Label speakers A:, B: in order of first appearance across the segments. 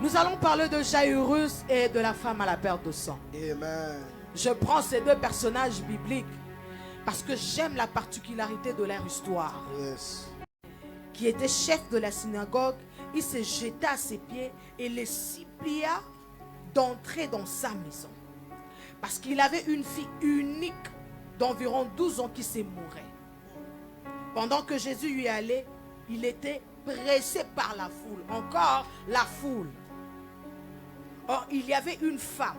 A: Nous allons parler de Jairus et de la femme à la perte de sang.
B: Amen.
A: Je prends ces deux personnages bibliques parce que j'aime la particularité de leur histoire.
B: Yes.
A: Qui était chef de la synagogue, il se jeta à ses pieds et les supplia d'entrer dans sa maison. Parce qu'il avait une fille unique d'environ 12 ans qui s'est mourée. Pendant que Jésus y allait, il était pressé par la foule. Encore la foule. Or, il y avait une femme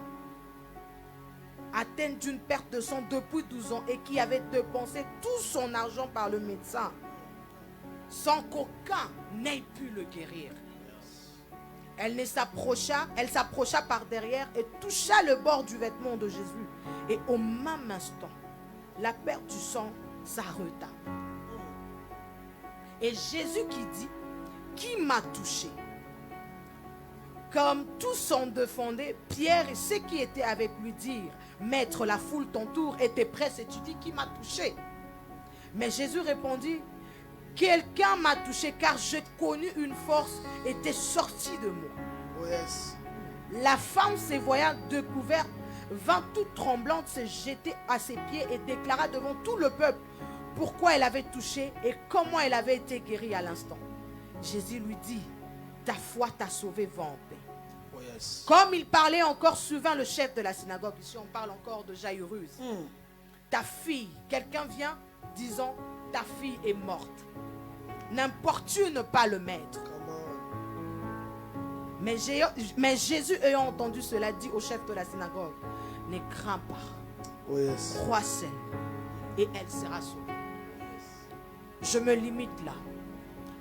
A: atteinte d'une perte de sang depuis 12 ans et qui avait dépensé tout son argent par le médecin sans qu'aucun n'ait pu le guérir. Elle s'approcha par derrière et toucha le bord du vêtement de Jésus. Et au même instant, la perte du sang s'arrêta. Et Jésus qui dit, qui m'a touché? Comme tous s'en défendaient, Pierre et ceux qui étaient avec lui dirent, Maître, la foule t'entoure et t'es presse et tu dis, qui m'a touché? Mais Jésus répondit, quelqu'un m'a touché car j'ai connu une force était sortie de moi.
B: Oh yes.
A: La femme, se voyant découverte, vint toute tremblante se jeter à ses pieds et déclara devant tout le peuple pourquoi elle avait touché et comment elle avait été guérie à l'instant. Jésus lui dit, ta foi t'a sauvé, va en paix.
B: Oh yes.
A: Comme il parlait encore souvent le chef de la synagogue, ici on parle encore de Jairus. Ta fille, quelqu'un vient disant, ta fille est morte. N'importune pas le maître. Mais Jésus ayant entendu cela dit au chef de la synagogue, ne crains pas,
B: Oh yes.
A: crois seul et elle sera sauvée. Je me limite là.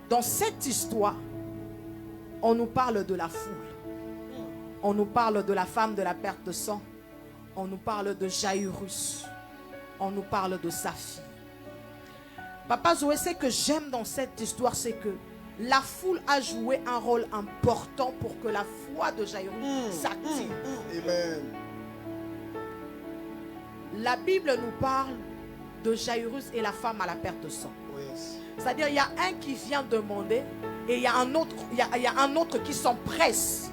A: Dans cette histoire, on nous parle de la foule. On nous parle de la femme de la perte de sang. On nous parle de Jairus. On nous parle de sa fille. Papa Zoé, ce que j'aime dans cette histoire, c'est que la foule a joué un rôle important pour que la foi de Jairus s'active.
B: Amen.
A: La Bible nous parle de Jairus et la femme à la perte de sang.
B: Oh yes.
A: C'est-à-dire, il y a un qui vient demander et il y a un autre qui s'empresse.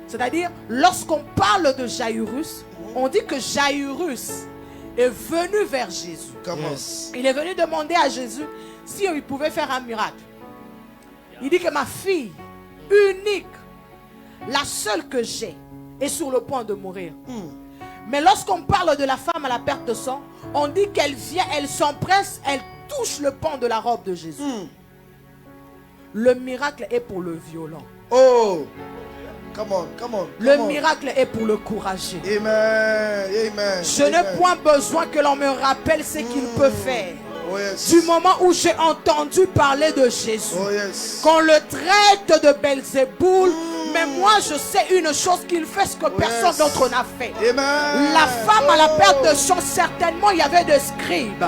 A: C'est-à-dire, lorsqu'on parle de Jairus, on dit que Jairus est venu vers Jésus.
B: Yes.
A: Il est venu demander à Jésus si il pouvait faire un miracle. Il dit que ma fille unique, la seule que j'ai, est sur le point de mourir. Mais lorsqu'on parle de la femme à la perte de sang, on dit qu'elle vient, elle s'empresse, elle touche le pan de la robe de Jésus. Le miracle est pour le violent.
B: Oh. Come on, come on.
A: Le miracle est pour le courageux.
B: Amen. Amen.
A: Je n'ai point besoin que l'on me rappelle ce qu'il peut faire.
B: Oh yes.
A: Du moment où j'ai entendu parler de Jésus,
B: Oh yes.
A: qu'on le traite de Belzéboul, mais moi je sais une chose, qu'il fait ce que personne d'autre n'a fait.
B: Amen.
A: La femme à la perte de sang, certainement il y avait des scribes,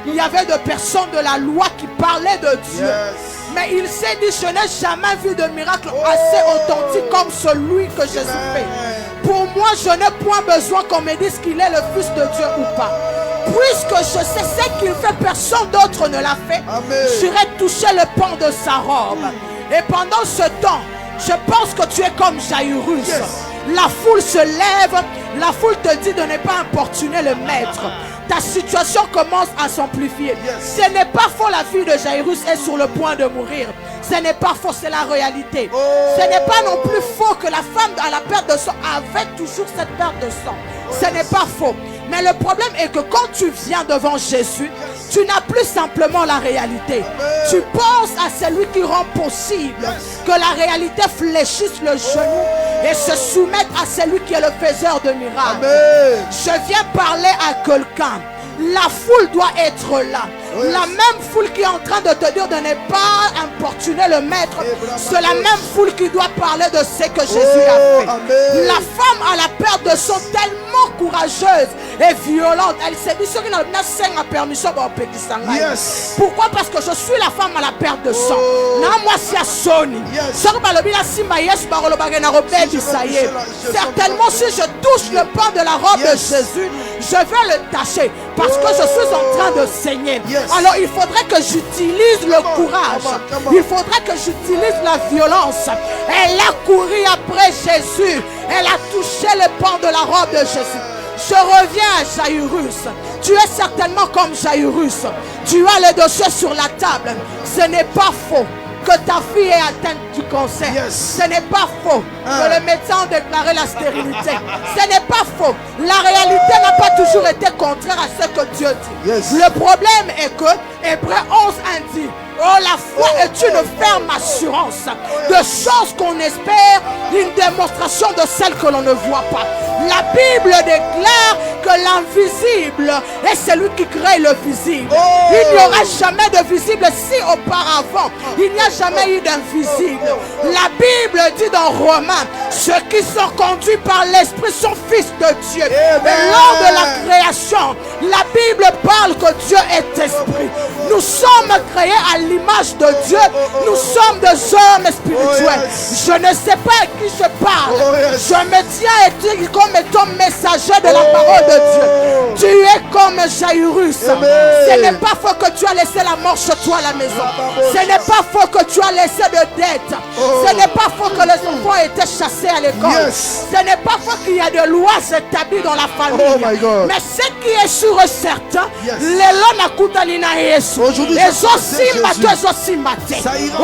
A: il y avait des personnes de la loi qui parlaient de Dieu.
B: Yes.
A: Mais il s'est dit, je n'ai jamais vu de miracle assez authentique comme celui que Jésus fait. Pour moi, je n'ai point besoin qu'on me dise qu'il est le Fils de Dieu ou pas. Puisque je sais ce qu'il fait, personne d'autre ne l'a fait. J'irai toucher le pan de sa robe. Et pendant ce temps, je pense que tu es comme Jairus. La foule se lève, la foule te dit de ne pas importuner le maître. Ta situation commence à s'amplifier. Ce n'est pas faux, la fille de Jairus est sur le point de mourir. Ce n'est pas faux, c'est la réalité. Ce n'est pas non plus faux que la femme à la perte de sang avait toujours cette perte de sang. Ce n'est pas faux. Mais le problème est que quand tu viens devant Jésus, tu n'as plus simplement la réalité. Tu penses à celui qui rend possible que la réalité fléchisse le genou et se soumette à celui qui est le faiseur de miracles. Je viens parler à quelqu'un. La foule doit être là. La même foule qui est en train de te dire de ne pas importuner le maître, c'est la même foule qui doit parler de ce que Jésus a fait. La femme à la perte de sang, tellement courageuse et violente, elle s'est dit, permission. Pourquoi? Parce que je suis la femme à la perte de sang. Certainement, si je touche le pan de la robe de Jésus, je vais le tâcher parce que je suis en train de saigner.
B: Yes.
A: Alors il faudrait que j'utilise le courage.
B: Come on.
A: Il faudrait que j'utilise la violence. Elle a couru après Jésus. Elle a touché le pan de la robe de Jésus. Je reviens à Jairus. Tu es certainement comme Jairus. Tu as le dossier sur la table. Ce n'est pas faux que ta fille est atteinte du cancer.
B: Yes.
A: Ce n'est pas faux que le médecin a déclaré la stérilité. Ce n'est pas faux. La réalité n'a pas toujours été contraire à ce que Dieu dit.
B: Yes.
A: Le problème est que Hébreux 11 dit: oh, la foi est une ferme assurance de choses qu'on espère, une démonstration de celles que l'on ne voit pas. La Bible déclare que l'invisible est celui qui crée le visible. Il n'y aura jamais de visible si auparavant il n'y a jamais eu d'invisible. La Bible dit dans Romains: ceux qui sont conduits par l'Esprit sont fils de Dieu. Et lors de la création, la Bible parle que Dieu est esprit. Nous sommes créés à l'image de Dieu. Nous sommes des hommes spirituels. Je ne sais pas à qui je parle. Je me tiens comme étant messager de la parole de Dieu. Tu es comme Jairus. Ce n'est pas faux que tu as laissé la mort chez toi à la maison. Ce n'est pas faux que tu as laissé de dettes. Ce n'est pas faux que les enfants aient été chassés à l'école. Ce n'est pas faux qu'il y a des lois établies dans la famille. Mais ce qui est sûr et certain,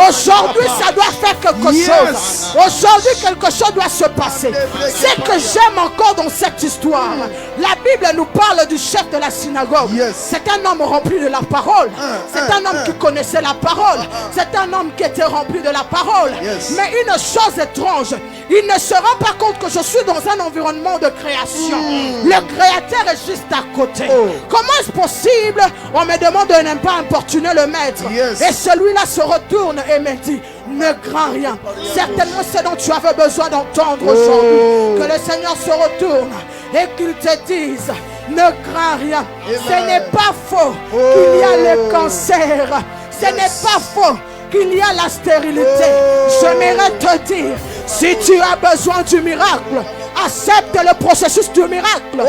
A: aujourd'hui ça doit faire quelque chose. Aujourd'hui quelque chose doit se passer. Ce que j'aime encore dans cette histoire, la Bible nous parle du chef de la synagogue. C'est un homme rempli de la parole. C'est un homme qui connaissait la parole. C'est un homme qui était rempli de la parole. Mais une chose étrange, il ne se rend pas compte que je suis dans un environnement de création. Le créateur est juste à côté. Comment est-ce possible? On me demande de ne pas importuner le maître. Et celui-là se retourne et me dit: ne crains rien. Certainement c'est dont tu avais besoin d'entendre aujourd'hui. Que le Seigneur se retourne et qu'il te dise: ne crains rien. Ce n'est pas faux qu'il y a le cancer. Ce n'est pas faux qu'il y a la stérilité. J'aimerais te dire, si tu as besoin du miracle, accepte le processus du miracle.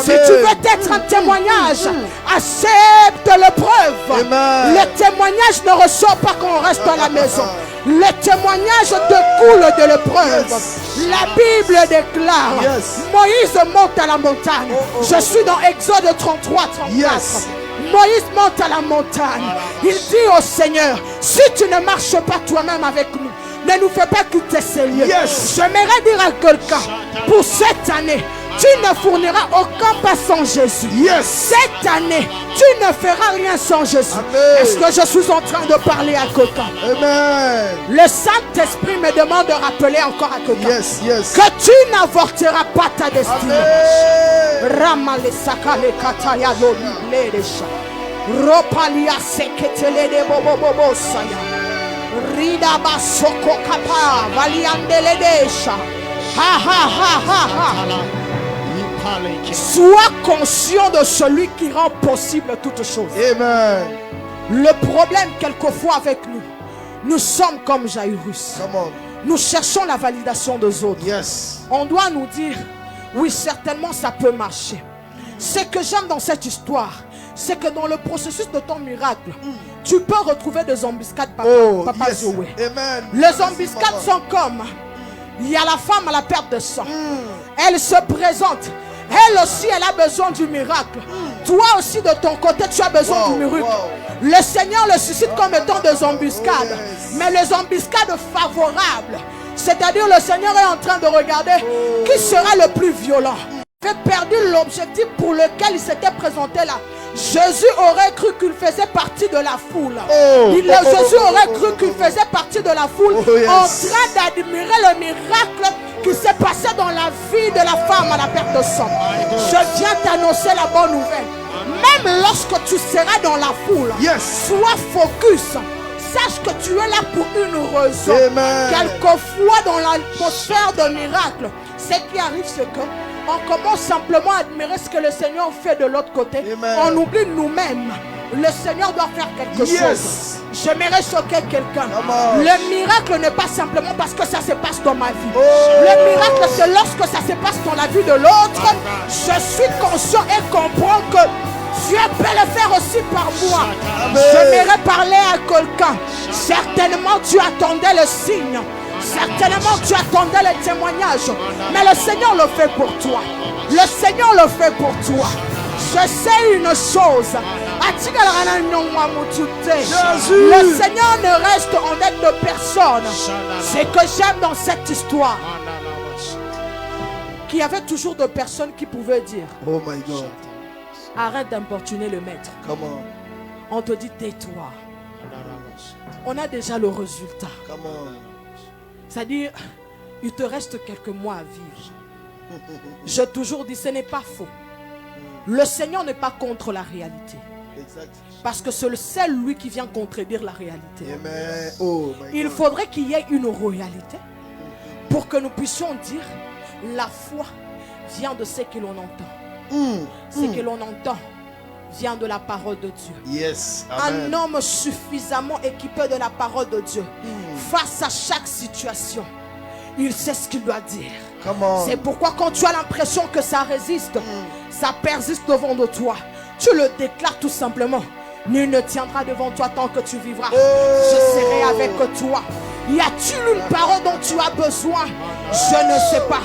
A: Si tu veux être un témoignage, accepte l'épreuve. Le témoignage ne ressort pas quand on reste à la maison. Le témoignage découle de l'épreuve. La Bible déclare: Moïse monte à la montagne. Je suis dans Exode 33-34. Moïse monte à la montagne. Il dit au Seigneur: si tu ne marches pas toi-même avec nous, ne nous fais pas quitter ces lieux. J'aimerais dire à quelqu'un, pour cette année, tu ne fourniras aucun pas sans Jésus. Cette année, tu ne feras rien sans Jésus. Est-ce que je suis en train de parler à quelqu'un? Le Saint-Esprit me demande de rappeler encore à quelqu'un que tu n'avorteras pas ta destinée. Ropalia seketele de bobo saya. Rida basoko kapa valiandele desha. Ha ha ha ha ha. Sois conscient de celui qui rend possible toutes choses.
B: Amen.
A: Le problème quelquefois avec nous, nous sommes comme Jairus. Nous cherchons la validation des autres. On doit nous dire: oui, certainement ça peut marcher. Ce que j'aime dans cette histoire, c'est que dans le processus de ton miracle, tu peux retrouver des embuscades, Papa Zoé. Les embuscades sont comme: il y a la femme à la perte de sang. Elle se présente. Elle aussi, elle a besoin du miracle. Toi aussi, de ton côté, tu as besoin du miracle. Le Seigneur le suscite comme étant des embuscades. Mais les embuscades favorables. C'est-à-dire, le Seigneur est en train de regarder qui sera le plus violent. Il avait perdu l'objectif pour lequel il s'était présenté là. Jésus aurait cru qu'il faisait partie de la foule. Jésus aurait cru qu'il faisait partie de la foule en train d'admirer le miracle qui s'est passé dans la vie de la femme à la perte de sang. Je viens t'annoncer la bonne nouvelle. Même lorsque tu seras dans la foule, sois focus. Sache que tu es là pour une raison. Quelquefois dans l'atmosphère de miracle, ce qui arrive, c'est que on commence simplement à admirer ce que le Seigneur fait de l'autre côté. On oublie nous-mêmes Le Seigneur doit faire quelque chose. J'aimerais choquer quelqu'un. Le miracle n'est pas simplement parce que ça se passe dans ma vie. Le miracle, c'est lorsque ça se passe dans la vie de l'autre. Je suis conscient et comprends que Dieu peut le faire aussi par moi. J'aimerais parler à quelqu'un. Certainement, tu attendais le signe. Certainement, tu attendais le témoignage. Mais le Seigneur le fait pour toi. Le Seigneur le fait pour toi. Je sais une chose. Le Seigneur ne reste en aide de personne. C'est que j'aime dans cette histoire qu'il y avait toujours de personnes qui pouvaient dire:
B: oh my God,
A: arrête d'importuner le maître.
B: Comment?
A: On te dit tais-toi. On a déjà le résultat.
B: Comment?
A: C'est-à-dire, il te reste quelques mois à vivre. J'ai toujours dit, ce n'est pas faux. Le Seigneur n'est pas contre la réalité.
B: Exact.
A: Parce que c'est le seul lui qui vient contredire la réalité.
B: Amen. Oh my
A: Il
B: God.
A: faudrait qu'il y ait une réalité pour que nous puissions dire la foi vient de ce que l'on entend. Ce que l'on entend vient de la parole de Dieu.
B: Yes.
A: Un homme suffisamment équipé de la parole de Dieu face à chaque situation, il sait ce qu'il doit dire. C'est pourquoi quand tu as l'impression que ça résiste, ça persiste devant de toi, tu le déclares tout simplement: nul ne tiendra devant toi tant que tu vivras. Je serai avec toi. Y a-t-il une parole dont tu as besoin? Je ne sais pas.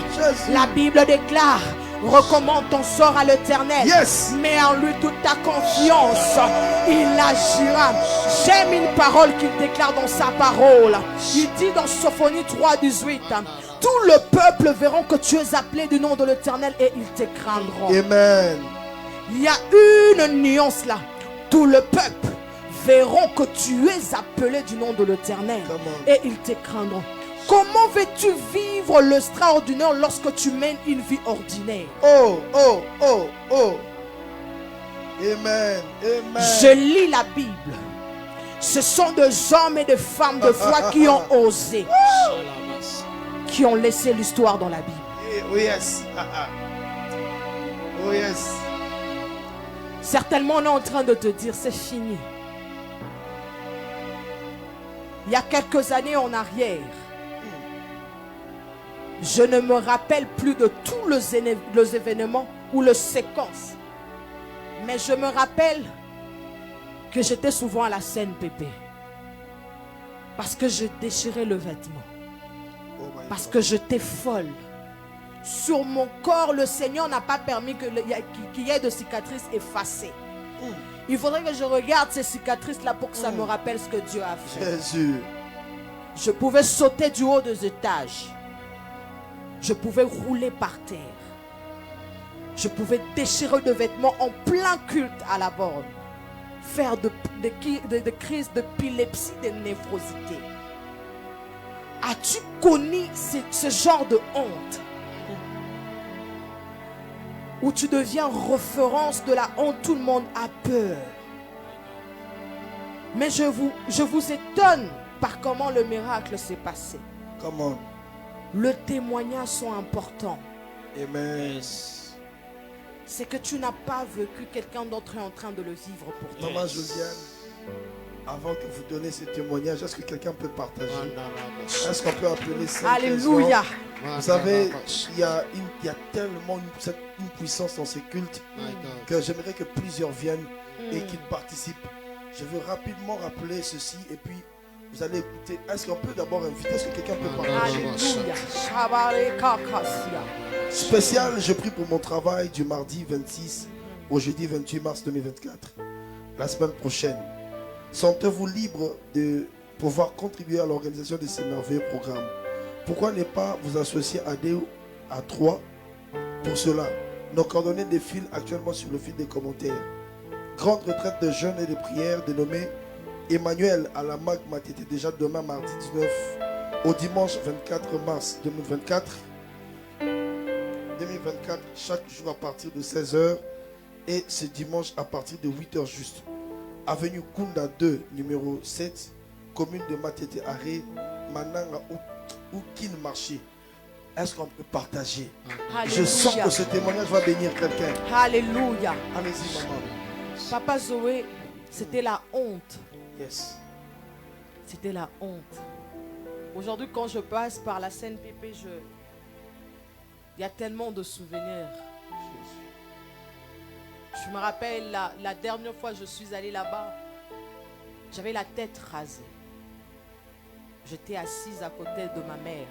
A: La Bible déclare: recommande ton sort à l'Éternel. Mets en lui toute ta confiance. Il agira. J'aime une parole qu'il déclare dans sa parole. Il dit dans Sophonie 3:18: tout le peuple verront que tu es appelé du nom de l'Éternel et ils te craindront.
B: Amen.
A: Il y a une nuance là. Tout le peuple verront que tu es appelé du nom de l'Éternel et ils te craindront. Comment veux-tu vivre l'extraordinaire lorsque tu mènes une vie ordinaire?
B: Oh. Amen. Amen.
A: Je lis la Bible. Ce sont des hommes et des femmes de foi qui ont osé, qui ont laissé l'histoire dans la Bible.
B: Oh yes. Oh yes.
A: Certainement, on est en train de te dire: c'est fini. Il y a quelques années en arrière, je ne me rappelle plus de tous les événements ou les séquences. Mais je me rappelle que j'étais souvent à la CNPP. Parce que je déchirais le vêtement. Parce que j'étais folle. Sur mon corps, le Seigneur n'a pas permis qu'il y ait de cicatrices effacées. Il faudrait que je regarde ces cicatrices-là pour que ça me rappelle ce que Dieu a fait.
B: Jésus.
A: Je pouvais sauter du haut des étages. Je pouvais rouler par terre. Je pouvais déchirer de vêtements en plein culte à la borne. Faire de crises d'épilepsie, de névrosité. As-tu connu ce genre de honte? Où tu deviens référence de la honte, tout le monde a peur. Mais je vous étonne par comment le miracle s'est passé.
B: Comment?
A: Le témoignage sont importants.
B: Amen.
A: C'est que tu n'as pas vécu, quelqu'un d'autre est en train de le vivre pour toi.
B: Maman Josiane, avant que vous donniez ce témoignage, est-ce que quelqu'un peut partager? Est-ce qu'on peut appeler ça?
A: Alléluia.
B: Vous savez, il y a tellement une puissance dans ces cultes que j'aimerais que plusieurs viennent et qu'ils participent. Je veux rapidement rappeler ceci et puis vous allez écouter. Est-ce qu'on peut d'abord inviter? Est-ce que quelqu'un peut parler?
A: Alléluia.
B: Spécial, je prie pour mon travail du mardi 26 au jeudi 28 mars 2024. La semaine prochaine. Sentez-vous libre de pouvoir contribuer à l'organisation de ces merveilleux programmes. Pourquoi ne pas vous associer à 2 ou à 3 pour cela? Nos coordonnées défilent actuellement sur le fil des commentaires. Grande retraite de jeûne et de prière dénommée Emmanuel à la MAG Matete, déjà demain mardi 19 au dimanche 24 mars 2024. 2024, chaque jour à partir de 16h et ce dimanche à partir de 8h juste. Avenue Kunda 2, numéro 7, commune de Matete Arré, Mananga ou Kin Marché. Est-ce qu'on peut partager?
A: Alléluia.
B: Je sens que ce témoignage va bénir quelqu'un.
A: Alléluia.
B: Allez-y, maman.
A: Papa Zoé, C'était la honte.
B: Yes.
A: C'était la honte. Aujourd'hui, quand je passe par la CNPP, il y a tellement de souvenirs. Je me rappelle la dernière fois que je suis allée là-bas, j'avais la tête rasée. J'étais assise à côté de ma mère.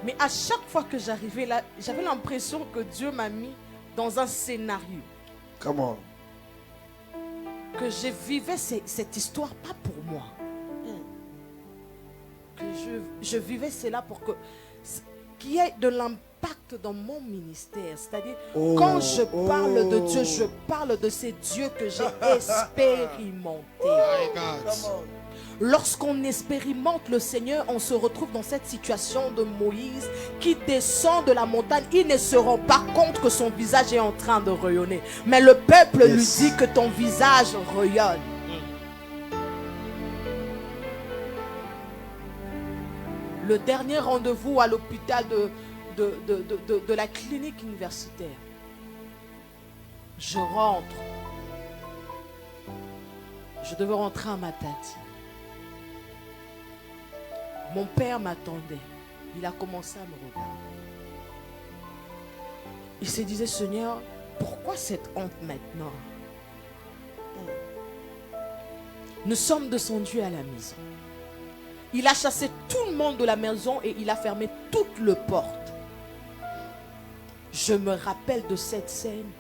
A: Mais à chaque fois que j'arrivais là, j'avais l'impression que Dieu m'a mis dans un scénario.
B: Come on.
A: Que je vivais cette histoire pas pour moi. Que je vivais cela pour qu'il y ait de l'impact dans mon ministère. C'est-à-dire, quand je parle de Dieu, je parle de ces dieux que j'ai expérimentés. Lorsqu'on expérimente le Seigneur, on se retrouve dans cette situation de Moïse qui descend de la montagne. Il ne se rend pas compte que son visage est en train de rayonner. Mais le peuple lui dit que ton visage rayonne. Le dernier rendez-vous à l'hôpital de la clinique universitaire. Je rentre. Je devais rentrer à Matadi. Mon père m'attendait. Il a commencé à me regarder. Il se disait, Seigneur, pourquoi cette honte maintenant? Nous sommes descendus à la maison. Il a chassé tout le monde de la maison et il a fermé toutes les portes. Je me rappelle de cette scène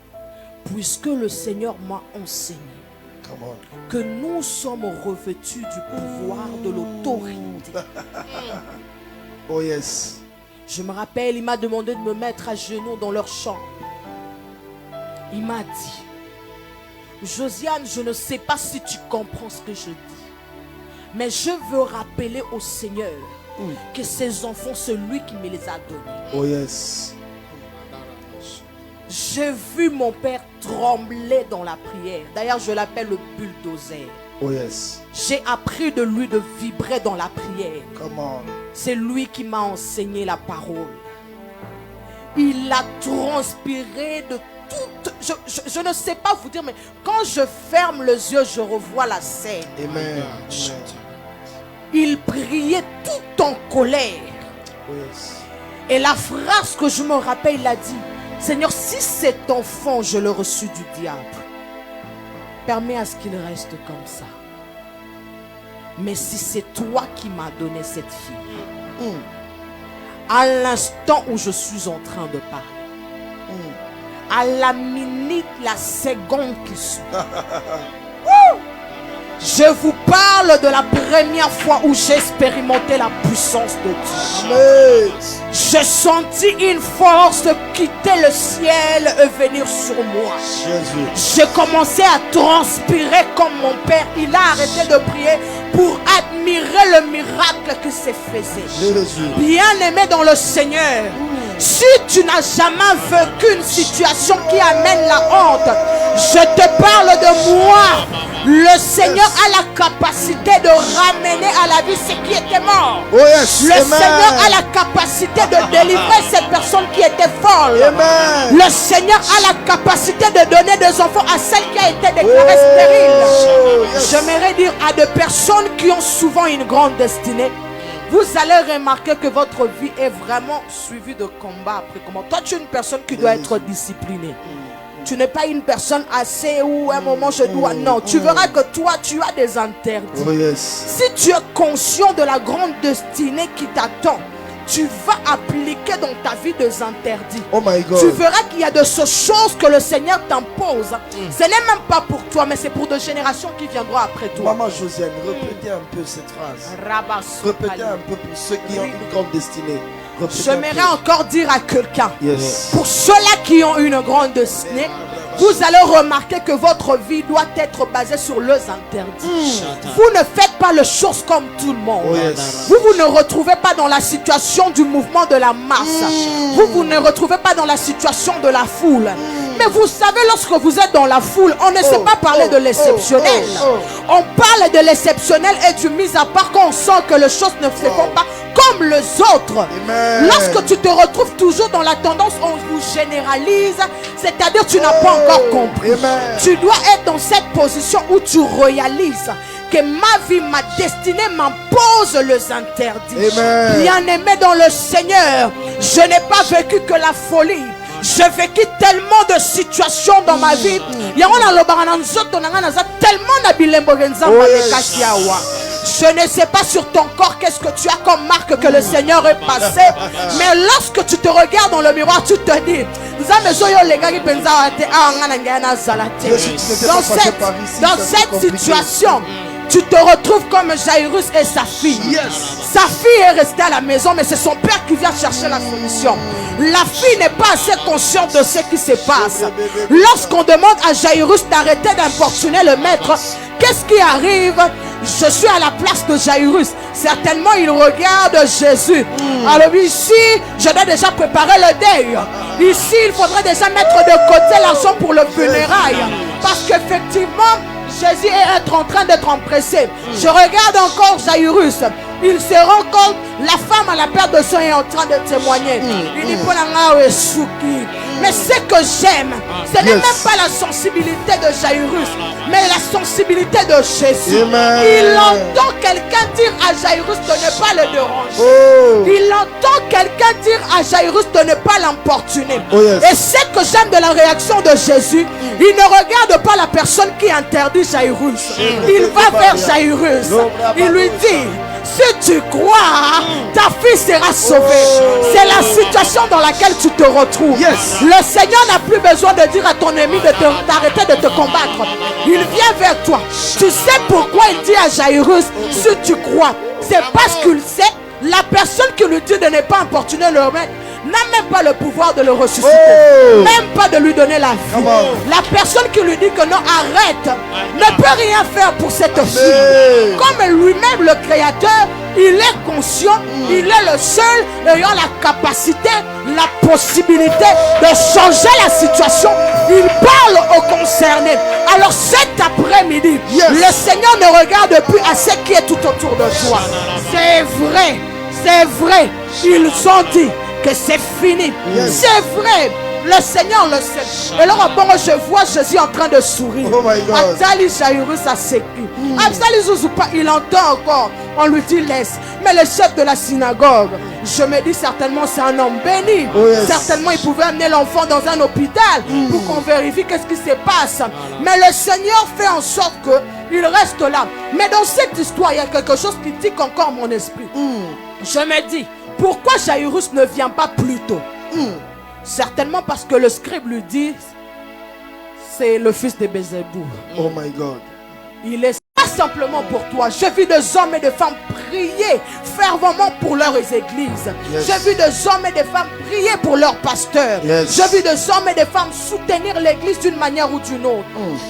A: puisque le Seigneur m'a enseigné que nous sommes revêtus du pouvoir, de l'autorité.
B: Oh yes.
A: Je me rappelle, il m'a demandé de me mettre à genoux dans leur chambre. Il m'a dit, Josiane, je ne sais pas si tu comprends ce que je dis, mais je veux rappeler au Seigneur que ces enfants, c'est lui qui me les a donnés.
B: Oh yes.
A: J'ai vu mon père trembler dans la prière. D'ailleurs, je l'appelle le bulldozer.
B: Oh yes.
A: J'ai appris de lui de vibrer dans la prière.
B: Come on.
A: C'est lui qui m'a enseigné la parole. Il a transpiré de toute... Je ne sais pas vous dire, mais quand je ferme les yeux, je revois la scène.
B: Amen.
A: Il priait tout en colère.
B: Oh yes.
A: Et la phrase que je me rappelle, il a dit, Seigneur, si cet enfant, je l'ai reçu du diable, permets à ce qu'il reste comme ça. Mais si c'est toi qui m'as donné cette fille, à l'instant où je suis en train de parler, à la minute, la seconde qui suit, je vous parle de la première fois où j'ai expérimenté la puissance de Dieu. J'ai senti une force quitter le ciel et venir sur moi. J'ai commencé à transpirer comme mon père. Il a arrêté de prier pour admirer le miracle qui se faisait. Bien-aimé dans le Seigneur, si tu n'as jamais vécu une situation qui amène la honte, je te parle de moi. Le Seigneur a la capacité de ramener à la vie ce qui était mort.
B: Oh yes.
A: Le Seigneur a la capacité de délivrer ces personnes qui étaient folles.
B: Amen.
A: Le Seigneur a la capacité de donner des enfants à celle qui a été déclarée stérile.
B: Yes.
A: J'aimerais dire à des personnes qui ont souvent une grande destinée, vous allez remarquer que votre vie est vraiment suivie de combat après combat. Toi, tu es une personne qui doit être disciplinée. Tu n'es pas une personne assez où à un moment je dois... Non, tu verras que toi, tu as des interdits.
B: Oh yes.
A: Si tu es conscient de la grande destinée qui t'attend, tu vas appliquer dans ta vie des interdits.
B: Oh my God.
A: Tu verras qu'il y a de ces choses que le Seigneur t'impose. Ce n'est même pas pour toi, mais c'est pour des générations qui viendront après toi.
B: Maman Josiane, répétez un peu cette phrase. Répétez un peu pour ceux qui ont une grande destinée.
A: J'aimerais encore dire à quelqu'un,
B: yes.
A: Pour ceux-là qui ont une grande destinée, vous allez remarquer que votre vie doit être basée sur les interdits. Vous ne faites pas les choses comme tout le monde.
B: Oh yes.
A: Vous ne retrouvez pas dans la situation du mouvement de la masse. Vous ne retrouvez pas dans la situation de la foule. Mais vous savez, lorsque vous êtes dans la foule, on ne sait pas parler de l'exceptionnel. On parle de l'exceptionnel et du mis à part quand on sent que les choses ne se font pas comme les autres.
B: Amen.
A: Lorsque tu te retrouves toujours dans la tendance, on vous généralise, c'est-à-dire tu n'as pas encore compris.
B: Amen.
A: Tu dois être dans cette position où tu réalises que ma vie, ma destinée m'impose les interdits.
B: Amen.
A: Bien-aimé dans le Seigneur, je n'ai pas vécu que la folie. J'ai vécu tellement de situations dans ma vie. Je ne sais pas sur ton corps qu'est-ce que tu as comme marque que le Seigneur est passé. Mais lorsque tu te regardes dans le miroir, tu te dis dans cette situation, tu te retrouves comme Jairus et sa fille.
B: Yes.
A: Sa fille est restée à la maison, mais c'est son père qui vient chercher la solution. La fille n'est pas assez consciente de ce qui se passe. Lorsqu'on demande à Jairus d'arrêter d'importuner le maître, qu'est-ce qui arrive? Je suis à la place de Jairus. Certainement, il regarde Jésus. Alors ici, je dois déjà préparer le deuil. Ici, il faudrait déjà mettre de côté l'argent pour le funérail. Parce qu'effectivement, Jésus est en train d'être empressé. Je regarde encore Jairus. Il se rend compte, la femme à la perte de sang est en train de témoigner. Il dit, mais ce que j'aime, ce n'est même pas la sensibilité de Jairus, mais la sensibilité de Jésus.
B: Amen.
A: Il entend quelqu'un dire à Jairus de ne pas le déranger.
B: Oh.
A: Il entend quelqu'un dire à Jairus de ne pas l'importuner.
B: Oh, yes.
A: Et ce que j'aime de la réaction de Jésus, il ne regarde pas la personne qui interdit Jairus. Il va vers Jairus. Il lui dit, si tu crois, ta fille sera sauvée. C'est la situation dans laquelle tu te retrouves.
B: Yes.
A: Le Seigneur n'a plus besoin de dire à ton ennemi d'arrêter de te combattre. Il vient vers toi. Tu sais pourquoi il dit à Jairus, si tu crois, c'est parce qu'il sait, la personne qui lui dit de ne pas importuner le maître n'a même pas le pouvoir de le ressusciter, même pas de lui donner la vie. La personne qui lui dit que non, arrête, ne peut rien faire pour cette fille. Comme lui-même le Créateur, il est conscient, il est le seul ayant la capacité, la possibilité de changer la situation. Il parle aux concernés. Alors cet après-midi, le Seigneur ne regarde plus à ce qui est tout autour de toi. C'est vrai, ils ont dit que c'est fini. C'est vrai. Le Seigneur le sait. Et alors, bon, je vois Jésus en train de sourire.
B: Oh my God.
A: Il entend encore. On lui dit laisse. Mais le chef de la synagogue, je me dis certainement c'est un homme béni.
B: Oh yes.
A: Certainement il pouvait amener l'enfant dans un hôpital pour qu'on vérifie qu'est-ce qui se passe. Mais le Seigneur fait en sorte qu'il reste là. Mais dans cette histoire, il y a quelque chose qui tique encore mon esprit. Je me dis, pourquoi Jairus ne vient pas plus tôt? Certainement parce que le scribe lui dit, c'est le fils de Bézébou.
B: Oh my God.
A: Il est pas simplement pour toi. J'ai vu des hommes et des femmes prier fervemment pour leurs églises.
B: Yes.
A: J'ai vu des hommes et des femmes prier pour leurs pasteurs.
B: Yes.
A: J'ai vu des hommes et des femmes soutenir l'église d'une manière ou d'une autre.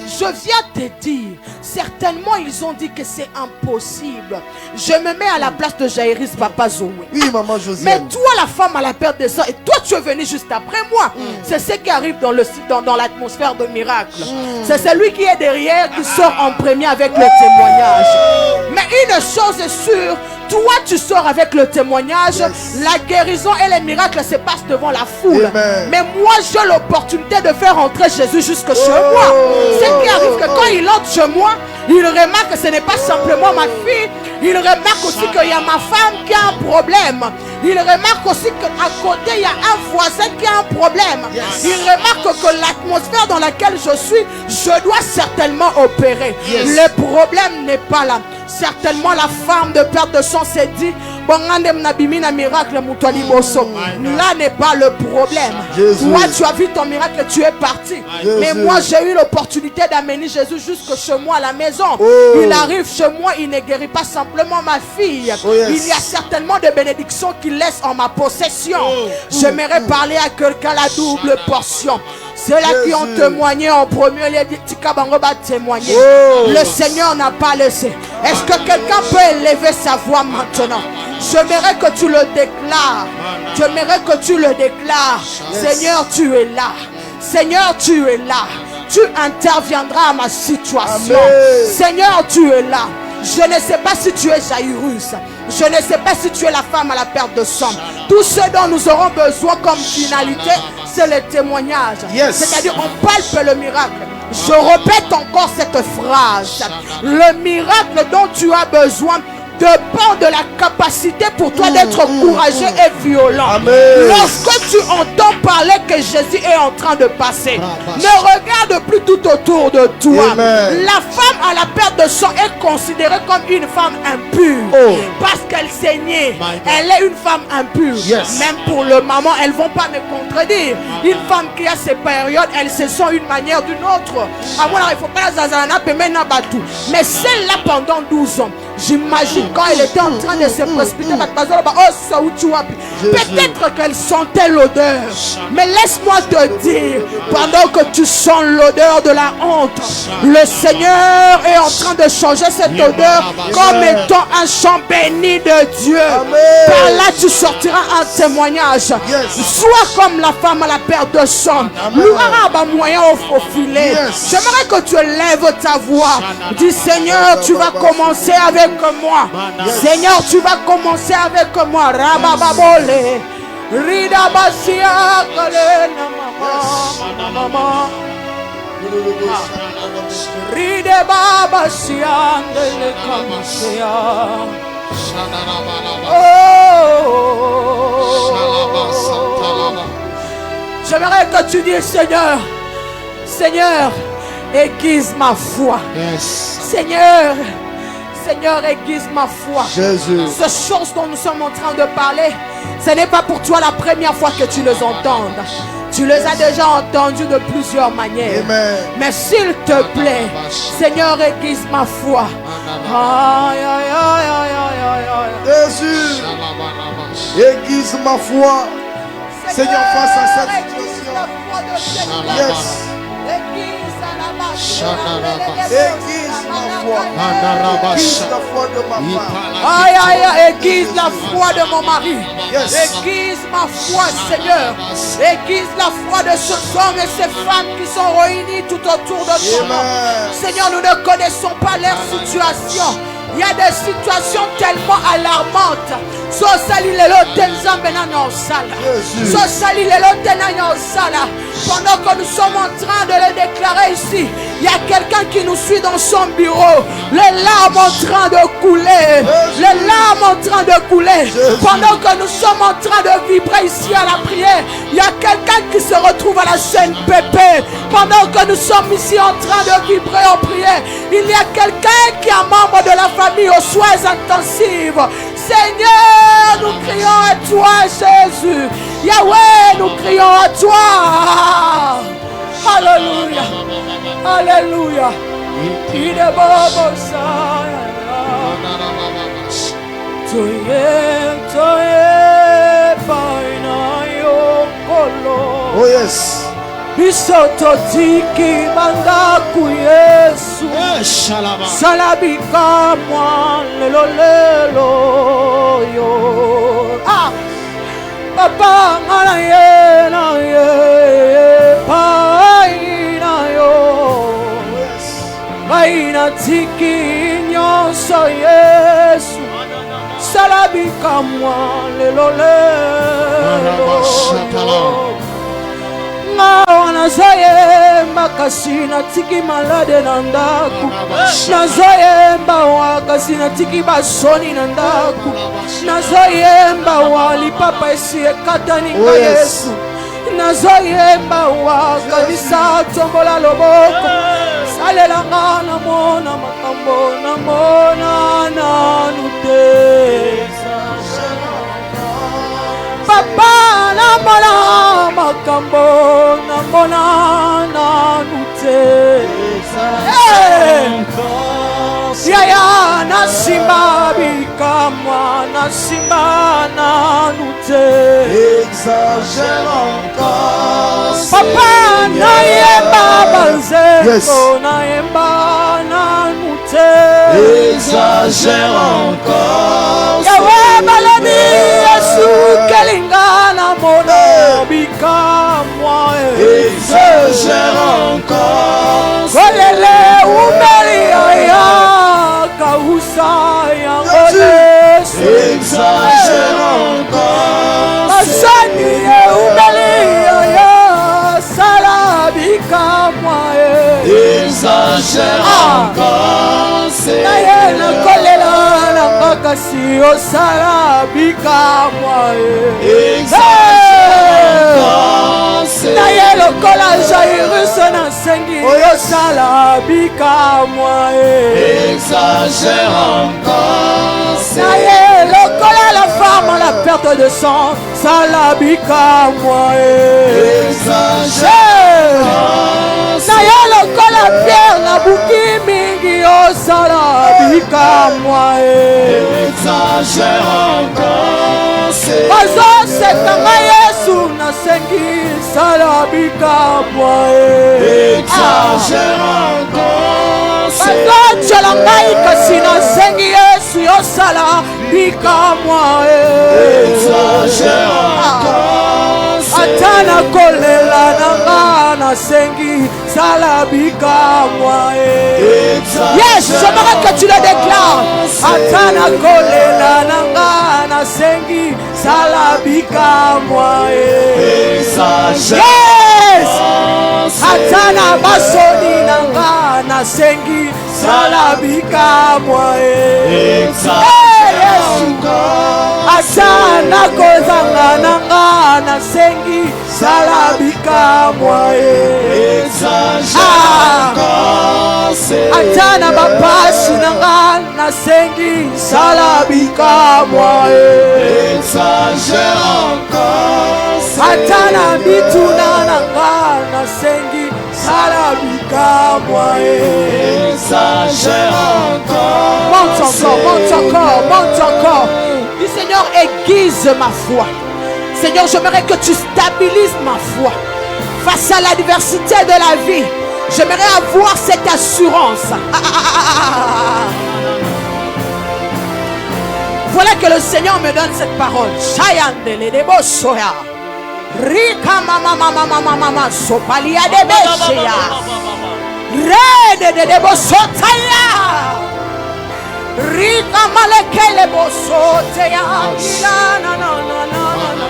A: Je viens te dire, certainement ils ont dit que c'est impossible. Je me mets à la place de Jairus, papa Zoé.
B: Oui, maman Josiane.
A: Mais toi, la femme à la perte de sang, et toi tu es venu juste après moi. C'est ce qui arrive dans l'atmosphère de miracle. C'est celui qui est derrière qui sort en premier avec le témoignage. Mais une chose est sûre, toi tu sors avec le témoignage. La guérison et les miracles se passent devant la foule.
B: Amen.
A: Mais moi j'ai l'opportunité de faire entrer Jésus jusque chez moi. Ce qui arrive que quand il entre chez moi, il remarque que ce n'est pas simplement ma fille. Il remarque aussi qu'il y a ma femme qui a un problème. Il remarque aussi qu'à côté il y a un voisin qui a un problème. Il remarque que l'atmosphère dans laquelle je suis, je dois certainement opérer. Le problème n'est pas là. Certainement la femme de perte de sang s'est dit, là n'est pas le problème. Toi tu as vu ton miracle, tu es parti. Mais moi j'ai eu l'opportunité d'amener Jésus jusque chez moi à la maison. Il arrive chez moi, il ne guérit pas simplement ma fille. Il y a certainement des bénédictions qu'il laisse en ma possession. J'aimerais parler à quelqu'un la double portion. Ceux-là qui ont témoigné en premier lieu, témoigner. Le Seigneur n'a pas laissé. Est-ce que quelqu'un peut élever sa voix maintenant? J'aimerais que tu le déclares. J'aimerais que tu le déclares. Seigneur, tu es là. Seigneur, tu es là. Tu interviendras à ma situation. Amen. Seigneur, tu es là. Je ne sais pas si tu es Jairus. Je ne sais pas si tu es la femme à la perte de sang. Tout ce dont nous aurons besoin comme finalité, c'est le témoignage. C'est-à-dire, on palpe le miracle. Je répète encore cette phrase. Le miracle dont tu as besoin dépend de la capacité pour toi d'être courageux et violent.
B: Amen.
A: Lorsque tu entends parler que Jésus est en train de passer, ne regarde plus tout autour de toi.
B: Amen.
A: La femme à la perte de sang est considérée comme une femme impure parce qu'elle saignait. Elle est une femme impure. Même pour le moment, elles ne vont pas me contredire. Une femme qui a ses périodes, elle se sent une manière d'une autre. À moi, il ne faut pas la zazana, mais celle-là pendant 12 ans, j'imagine quand elle était en train de se précipiter, peut-être qu'elle sentait l'odeur. Mais laisse-moi te dire, pendant que tu sens l'odeur de la honte, le Seigneur est en train de changer cette odeur comme étant un chant béni de Dieu. Par là, tu sortiras un témoignage. Sois comme la femme à la perte de sang. Moyen au filet. J'aimerais que tu élèves ta voix. Dis, Seigneur, tu vas commencer avec moi. Seigneur, tu vas commencer avec moi. Rabababole. Rida basia kalena mama. Ride baba siandele kamasia. J'aimerais que tu dises, Seigneur, Seigneur, aiguise ma foi. Seigneur, aiguise ma foi.
B: Jésus.
A: Ces choses dont nous sommes en train de parler, ce n'est pas pour toi la première fois que tu les entends. Tu les as déjà entendus de plusieurs manières.
B: Amen.
A: Mais s'il te plaît, Seigneur, aiguise ma foi. Aïe, aïe, aïe, aïe, aïe, aïe.
B: Jésus, aiguise ma foi. Seigneur, face à cette situation. Aiguise ma foi. Aiguise la foi de ma femme.
A: Aïe, aïe, aïe, aiguise la foi de mon mari. Aiguise ma foi, Seigneur. Aiguise la foi de ces hommes et ces femmes qui sont réunis tout autour de toi. Seigneur, nous ne connaissons pas leur situation. Il y a des situations tellement alarmantes. Pendant que nous sommes en train de le déclarer ici, il y a quelqu'un qui nous suit dans son bureau. Les larmes en train de couler. Les larmes en train de couler. Pendant que nous sommes en train de vibrer ici à la prière, il y a quelqu'un qui se retrouve à la scène pépé. Pendant que nous sommes ici en train de vibrer en prière, il y a quelqu'un qui est un membre de la famille aux soins intensifs. Seigneur, nous crions à toi, Jésus. Yahweh, nous crions à toi. Alléluia. Alléluia.
B: Oh yes.
A: Bisoto tiki mandaku Yesu. Salabika mwa lelo lelo yo. Ah, papa ngana ye na ye pai na yo. Maina tiki nyonso Yesu. Salabika mwa lelo lelo yo. Nazoyemba kasi natiki malade na ndaku. Nazoyemba wakasi natiki basoni na ndaku. Nazoyemba wali papa esi ekatani nga Yesu. Nazoyemba wakanisa tombola loboko. Salela nga namona makambo namona nanute. Papa namona makambo namona nanute. Yaya nasimba bikamwa nasimba nanute.
B: Exagère encore.
A: Papa nayemba banzeko nayemba nanute.
B: Exagère encore.
A: Yawe balobi Yesu kelingana mono bikamwa.
B: Exagère encore.
A: Kolele umeli aya kausi. kasi osala bikamwa naye lokola Jairus nasengi osala bikamwa naye lokola la femme à la perte de sang sala bikamwa naye lokola Pierre na buki mingi osala bikamwa bazoseka Yesu nasengi sala bikamwa bazotyola ngai kasi nasengi Yesu yosala bikamwa ata nakolela nanga nasengi sala bikamwa yes, j'aimerais que tu le déclares ata nakolela nanga nasengi sala bikamwa yes, ata na basoni nanga nasengi sala bikamwa Yesu ata nakozanga nanga nasengi sala bikamwa ata na bapasi nanga nasengi sala bikamwa ata na bituna nanga nasengi sala bikamwa monte encore, monte encore, monte encore. Dis Seigneur, aiguise ma foi. Seigneur, j'aimerais que tu stabilises ma foi face à l'adversité de la vie. J'aimerais avoir cette assurance. Voilà que le Seigneur me donne cette parole. Rika mama mama mama mama sopalia de beshia. Rede de bosotaya. Rika malekele bosoteya. Na na na na na na.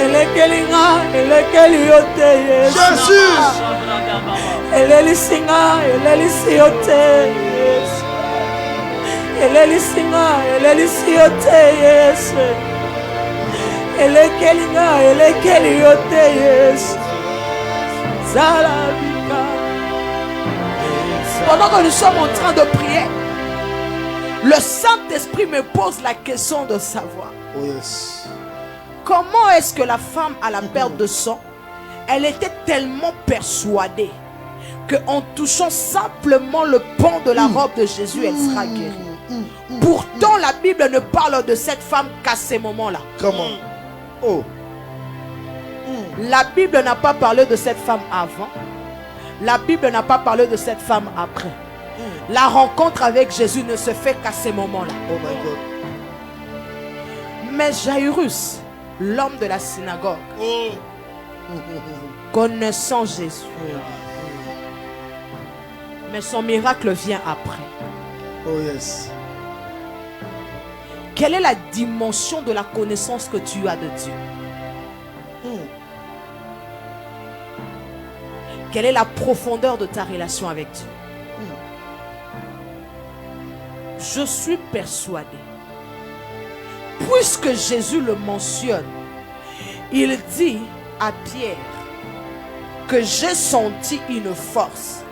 A: Elekelinga, elekeliote Jésus. Elelisinga, elelisiote Yesu. Elelisinga, elelisiote Yesu. Elekelinga, elekeliote Yesu. Zalabika. Pendant que nous sommes en train de prier, le Saint-Esprit me pose la question de savoir.
B: Oh yes.
A: Comment est-ce que la femme à la perte de sang, elle était tellement persuadée qu'en touchant simplement le pan de la robe de Jésus, elle sera guérie. Pourtant, la Bible ne parle de cette femme qu'à ces moments-là.
B: Comment? Oh.
A: La Bible n'a pas parlé de cette femme avant. La Bible n'a pas parlé de cette femme après. La rencontre avec Jésus ne se fait qu'à ces moments-là.
B: Oh my God.
A: Mais Jairus, l'homme de la synagogue, connaissant Jésus, mais son miracle vient après.
B: Oh yes.
A: Quelle est la dimension de la connaissance que tu as de Dieu? Quelle est la profondeur de ta relation avec Dieu? Je suis persuadé, puisque Jésus le mentionne, il dit à Pierre que j'ai senti une force.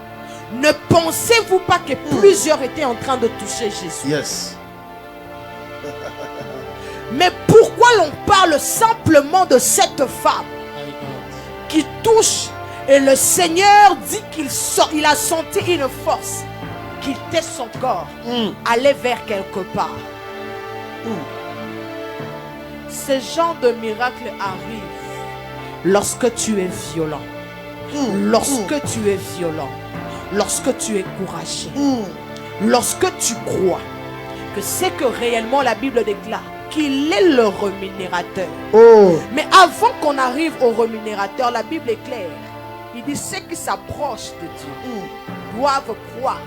A: Ne pensez-vous pas que plusieurs étaient en train de toucher Jésus?
B: Yes.
A: Mais pourquoi l'on parle simplement de cette femme qui touche et le Seigneur dit qu'il a senti une force, quitter son corps, aller vers quelque part. Ce genre de miracle arrive lorsque tu es violent. Lorsque tu es violent. lorsque tu es courageux, lorsque tu crois que c'est que réellement la Bible déclare qu'il est le rémunérateur. Mais avant qu'on arrive au rémunérateur, la Bible est claire. Il dit ceux qui s'approchent de Dieu doivent croire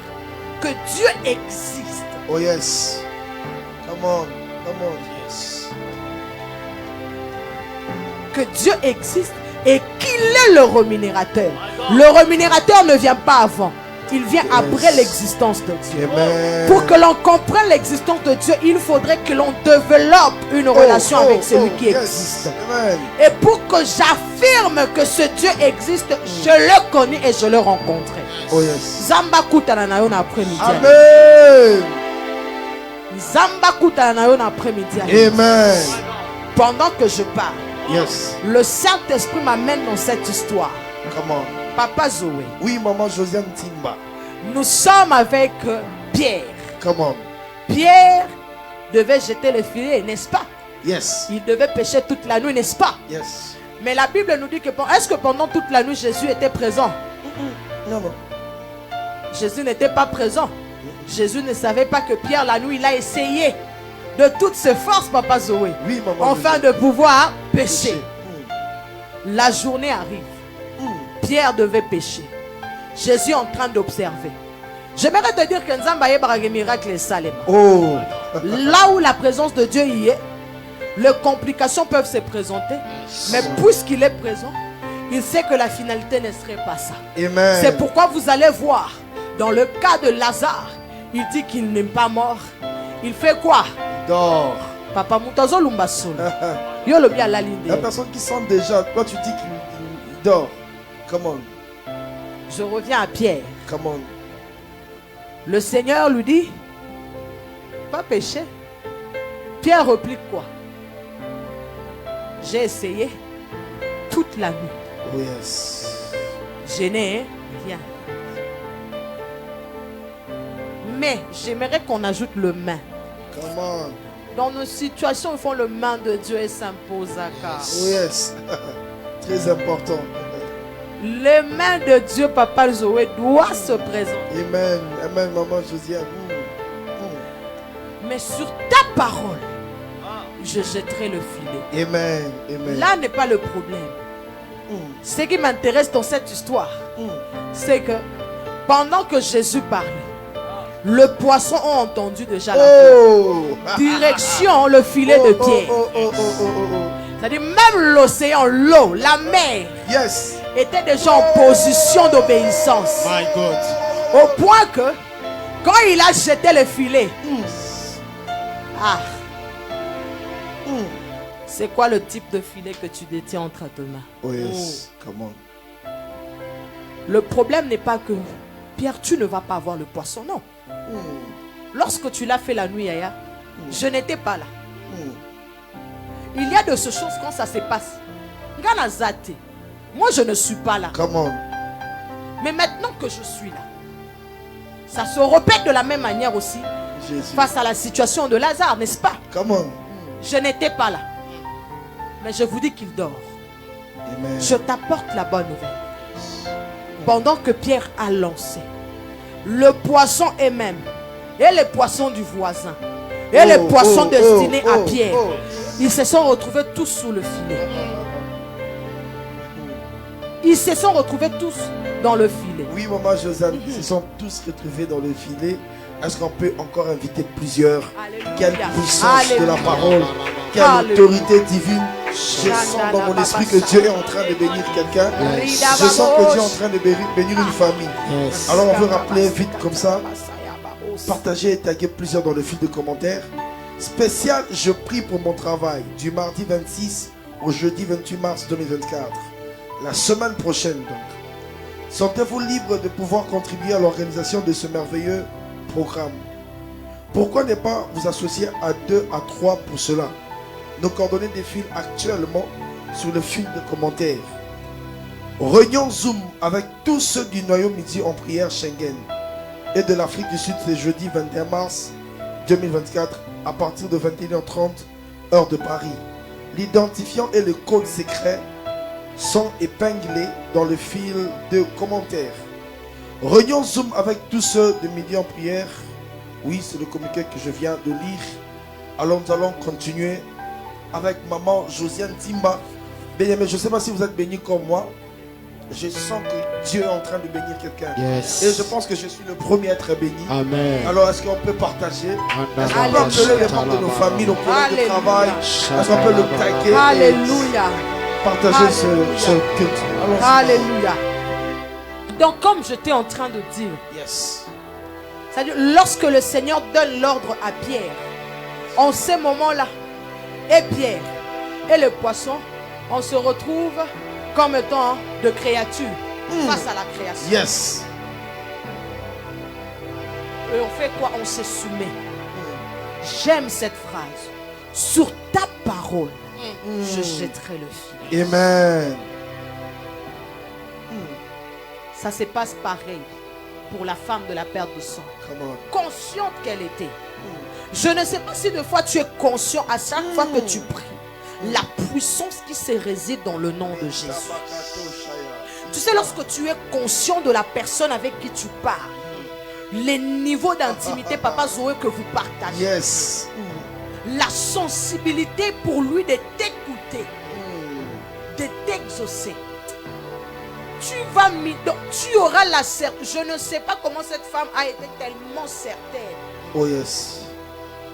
A: que Dieu existe.
B: Oh yes. Come on, yes.
A: Que Dieu existe et qu'il est le rémunérateur. Le rémunérateur ne vient pas avant. Il vient après l'existence de Dieu.
B: Amen.
A: Pour que l'on comprenne l'existence de Dieu, il faudrait que l'on développe une relation avec celui qui existe.
B: Amen.
A: Et pour que j'affirme que ce Dieu existe, je le connais et je le rencontrerai.
B: Oh yes.
A: Zamba kutana na yo na après-midi.
B: Amen.
A: Zamba kutana na yo na après-midi.
B: Amen.
A: Pendant que je parle,
B: Yes.
A: le Saint-Esprit m'amène dans cette histoire.
B: Come on.
A: Papa Zoé,
B: Oui, maman Josiane Timba.
A: nous sommes avec Pierre.
B: Come on.
A: Pierre devait jeter le filet, n'est-ce pas?
B: Yes.
A: Il devait pêcher toute la nuit, n'est-ce pas?
B: Yes.
A: Mais la Bible nous dit que est-ce que pendant toute la nuit Jésus était présent?
B: Non, non.
A: Jésus n'était pas présent. Jésus ne savait pas que Pierre la nuit il a essayé de toutes ses forces, Papa Zoé,
B: Oui, maman.
A: afin de pouvoir pêcher. La journée arrive. Pierre devait pêcher. Jésus est en train d'observer. J'aimerais te dire que Nzambaye barage miracle et salem.
B: Oh.
A: Là où la présence de Dieu y est, les complications peuvent se présenter. Mais puisqu'il est présent, il sait que la finalité ne serait pas ça.
B: Amen.
A: C'est pourquoi vous allez voir, dans le cas de Lazare, il dit qu'il n'est pas mort. Il fait quoi?
B: Dors.
A: Papa Moutazo Lumbasolo. Yo le bien la ligne.
B: La personne qui sent déjà, toi tu dis qu'il dort. Come on.
A: Je reviens à Pierre.
B: Come on.
A: Le Seigneur lui dit, pas péché. Pierre réplique quoi? J'ai essayé toute la nuit.
B: Oh yes.
A: Je n'ai rien. Mais j'aimerais qu'on ajoute le main.
B: Come on.
A: Dans nos situations, il faut le main de Dieu et s'impose à car.
B: Oh yes. Très important.
A: Les mains de Dieu, Papa Zoé, doivent se présenter.
B: Amen. Amen, maman Josiane.
A: Mais sur ta parole, je jetterai le filet.
B: Amen. Amen.
A: Là n'est pas le problème. Ce qui m'intéresse dans cette histoire, c'est que pendant que Jésus parlait, le poisson a entendu déjà la voix. Direction le filet de Pierre. C'est-à-dire même l'océan, l'eau, la mer
B: Yes.
A: était déjà en position d'obéissance.
B: My God.
A: Au point que quand il a jeté le filet, c'est quoi le type de filet que tu détiens entre tes mains?
B: Oh yes. Come on.
A: Le problème n'est pas que Pierre, tu ne vas pas avoir le poisson, non. Lorsque tu l'as fait la nuit, Yaya, je n'étais pas là. Il y a de ces choses quand ça se passe. Moi, je ne suis pas là.
B: Come on.
A: Mais maintenant que je suis là, ça se répète de la même manière aussi
B: Jésus.
A: face à la situation de Lazare, n'est-ce pas?
B: Come on.
A: Je n'étais pas là. Mais je vous dis qu'il dort.
B: Amen.
A: Je t'apporte la bonne nouvelle. Pendant que Pierre a lancé, le poisson est même, et les poissons du voisin, et les poissons destinés à Pierre, ils se sont retrouvés tous sous le filet. Ils se sont retrouvés tous dans le filet.
B: Oui, maman Josiane, ils se sont tous retrouvés dans le filet. Est-ce qu'on peut encore inviter plusieurs?
A: Alléluia.
B: Quelle puissance de la parole, quelle
A: Alléluia.
B: autorité divine. Je sens dans mon esprit que Dieu est en train de bénir quelqu'un. Je sens que Dieu est en train de bénir une famille. Alors on veut rappeler vite comme ça. Partagez et taguez plusieurs dans le fil de commentaires. Spécial, je prie pour mon travail du mardi 26 au jeudi 28 mars 2024. La semaine prochaine donc. Sentez-vous libre de pouvoir contribuer à l'organisation de ce merveilleux programme. Pourquoi ne pas vous associer à 2 à 3 pour cela? Nos coordonnées défilent actuellement sur le fil de commentaires. Réunion Zoom avec tous ceux du noyau midi en prière Schengen et de l'Afrique du Sud, c'est jeudi 21 mars 2024 à partir de 21h30 heure de Paris. L'identifiant et le code secret sont épinglés dans le fil de commentaires. Réunion Zoom avec tous ceux de Midi en prière. Oui, c'est le communiqué que je viens de lire. Alors nous allons continuer avec maman Josiane Timba. Bien-aimé, je ne sais pas si vous êtes bénis comme moi. Je sens que Dieu est en train de bénir quelqu'un.
C: Yes.
B: Et je pense que je suis le premier à être béni.
C: Amen.
B: Alors est-ce qu'on peut partager? Est-ce qu'on peut
A: Alléluia.
B: appeler les membres de nos familles, nos collègues de
A: Alléluia.
B: travail? Est-ce qu'on peut le taguer et
A: Alléluia.
B: partager ce
A: Alléluia.
B: culte? Allons-y.
A: Alléluia. Donc comme j'étais en train de dire,
B: Yes.
A: c'est-à-dire lorsque le Seigneur donne l'ordre à Pierre, en ces moments-là, et Pierre et le poisson, on se retrouve comme étant de créatures face à la création.
B: Yes.
A: Et on fait quoi? On se soumet. J'aime cette phrase. Sur ta parole, je jetterai le filet.
B: Amen.
A: Ça se passe pareil pour la femme de la perte de sang.
B: Come on.
A: Consciente qu'elle était. Je ne sais pas si de fois tu es conscient à chaque fois que tu pries. La puissance qui se réside dans le nom de Jésus. Tu sais, lorsque tu es conscient de la personne avec qui tu parles, les niveaux d'intimité, Papa Zoé, que vous partagez,
B: Yes.
A: la sensibilité pour lui de t'écouter, de t'exaucer. Tu auras la certitude. Je ne sais pas comment cette femme a été tellement certaine
B: Oh yes.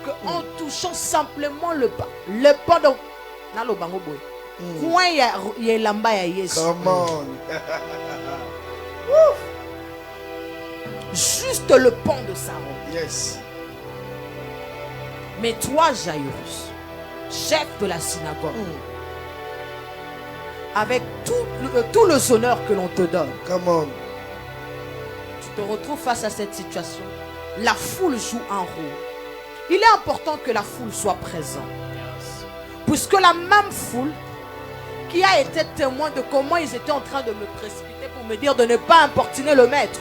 A: qu'en touchant simplement le pas donc dans le bango boy. Coin il y a lamba ya Yesu.
B: Come on.
A: Juste le pan de sa robe.
B: Yes.
A: Mais toi, Jairus, chef de la synagogue, avec tous les honneurs que l'on te donne,
B: Come on.
A: tu te retrouves face à cette situation. La foule joue un rôle. Il est important que la foule soit présente. Puisque la même foule qui a été témoin de comment ils étaient en train de me précipiter pour me dire de ne pas importuner le maître,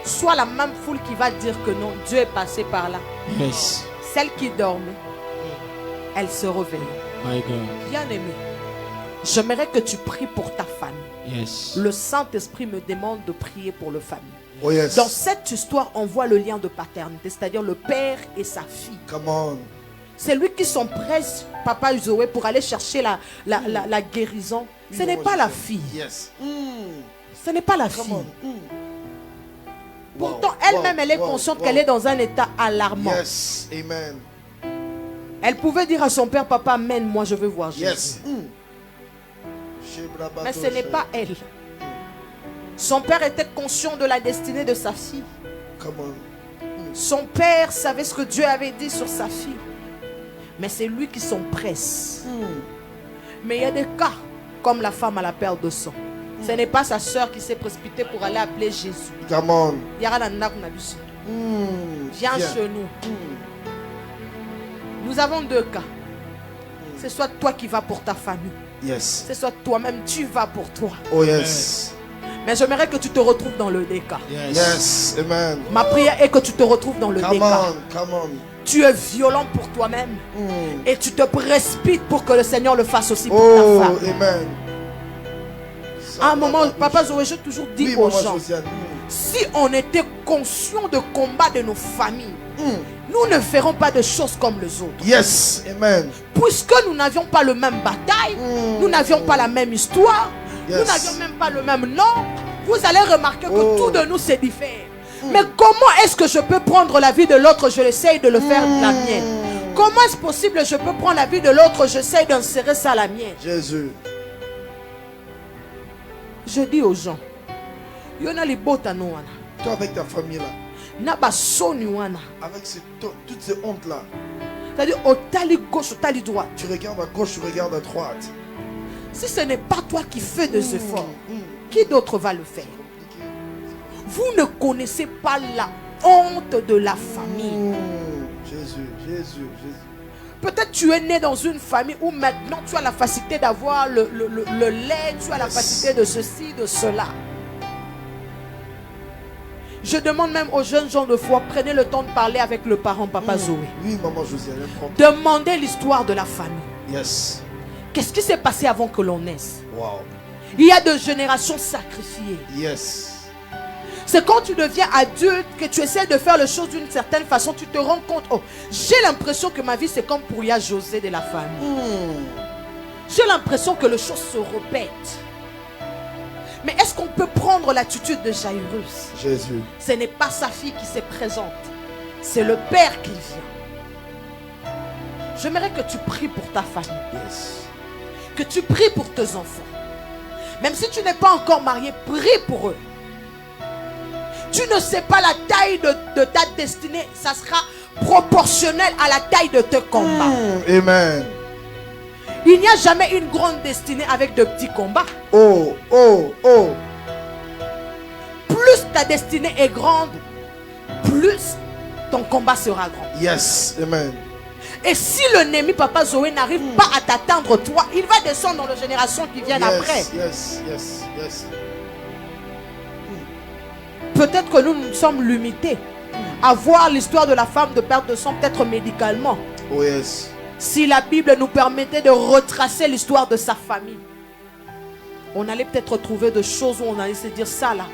A: soit la même foule qui va dire que non, Dieu est passé par là.
C: Yes.
A: Celle qui dormait, elle se réveille.
C: My God.
A: Bien-aimé, j'aimerais que tu pries pour ta famille.
C: Yes.
A: Le Saint-Esprit me demande de prier pour le famille.
B: Oh yes.
A: Dans cette histoire, on voit le lien de paternité, c'est-à-dire le père et sa fille.
B: Come on.
A: C'est lui qui s'empresse, Papa Zoé, pour aller chercher la guérison. Ce n'est pas la fille.
B: Yes.
A: Ce n'est pas la
B: Come
A: fille.
B: on.
A: Pourtant,
B: Wow,
A: elle-même, elle est
B: wow,
A: consciente
B: wow.
A: qu'elle est dans un état alarmant.
B: Yes. Amen.
A: Elle pouvait dire à son père, papa, mène-moi, je veux voir Jésus.
B: Yes.
A: Mais ce n'est pas elle. Son père était conscient de la destinée de sa fille.
B: Come on.
A: Son père savait ce que Dieu avait dit sur sa fille. Mais c'est lui qui s'empresse. Mais il y a des cas, comme la femme à la perte de sang. Ce n'est pas sa soeur qui s'est précipitée pour aller appeler Jésus.
B: Come on.
A: Viens chez nous. Nous avons deux cas. C'est soit toi qui vas pour ta famille.
B: Yes.
A: C'est soit toi-même tu vas pour toi.
B: Oh yes.
A: Mais j'aimerais que tu te retrouves dans le déca.
B: Yes. Amen.
A: Ma prière est que tu te retrouves dans le
B: Come
A: déca.
B: on. Come on.
A: Tu es violent pour toi-même. Et tu te précipites pour que le Seigneur le fasse aussi pour
B: Oh,
A: ta femme.
B: amen.
A: À un moment, Papa Zoé, j'ai toujours dit
B: Oui,
A: aux
B: maman
A: gens,
B: Josiane.
A: si on était conscient de combat de nos familles, nous ne ferons pas de choses comme les autres.
B: Yes. Amen.
A: Puisque nous n'avions pas le même bataille, nous n'avions pas la même histoire, nous
B: Yes.
A: n'avions même pas le même nom, vous allez remarquer que
B: Oh.
A: tout de nous c'est différent. Mais comment est-ce que je peux prendre la vie de l'autre, je l'essaye de le faire de la mienne? Comment est-ce possible je peux prendre la vie de l'autre, j'essaye d'insérer ça à la mienne?
B: Jésus.
A: Je dis aux gens, yona libota no wana,
B: Toi avec ta famille là,
A: na basoni wana.
B: avec toutes ces hontes là,
A: C'est-à-dire otali gauche, otali droite.
B: tu regardes à gauche, tu regardes à droite.
A: Si ce n'est pas toi qui fais des efforts, qui d'autre va le faire? Vous ne connaissez pas la honte de la famille.
B: Jésus, Jésus, Jésus.
A: Peut-être tu es né dans une famille où maintenant tu as la facilité d'avoir le lait, tu as la facilité de ceci, de cela. Je demande même aux jeunes gens de foi, prenez le temps de parler avec le parent, Papa Zoé.
B: Oui, maman Josiane, prends.
A: Demandez l'histoire de la famille.
B: Yes.
A: Qu'est-ce qui s'est passé avant que l'on naisse?
B: Wow.
A: Il y a de générations sacrifiées.
B: Yes.
A: C'est quand tu deviens adulte que tu essaies de faire les choses d'une certaine façon, tu te rends compte, oh, j'ai l'impression que ma vie c'est comme pour Yah José de la famille. J'ai l'impression que les choses se répètent. Mais est-ce qu'on peut prendre l'attitude de Jairus?
B: Jésus.
A: Ce n'est pas sa fille qui se présente, c'est le père qui vient. J'aimerais que tu pries pour ta famille.
B: Yes.
A: Que tu pries pour tes enfants. Même si tu n'es pas encore marié, prie pour eux. Tu ne sais pas la taille de ta destinée. Ça sera proportionnel à la taille de tes combats.
B: Amen.
A: Il n'y a jamais une grande destinée avec de petits combats.
B: Oh, oh, oh.
A: Plus ta destinée est grande, plus ton combat sera grand.
B: Yes. Amen.
A: Et si l'ennemi, Papa Zoé, n'arrive pas à t'atteindre toi, il va descendre dans les générations qui viennent après.
B: Yes, yes, yes.
A: Peut-être que nous sommes limités à voir l'histoire de la femme de perte de sang, peut-être médicalement.
B: Oh yes.
A: Si la Bible nous permettait de retracer l'histoire de sa famille, on allait peut-être trouver des choses où on allait se dire ça là,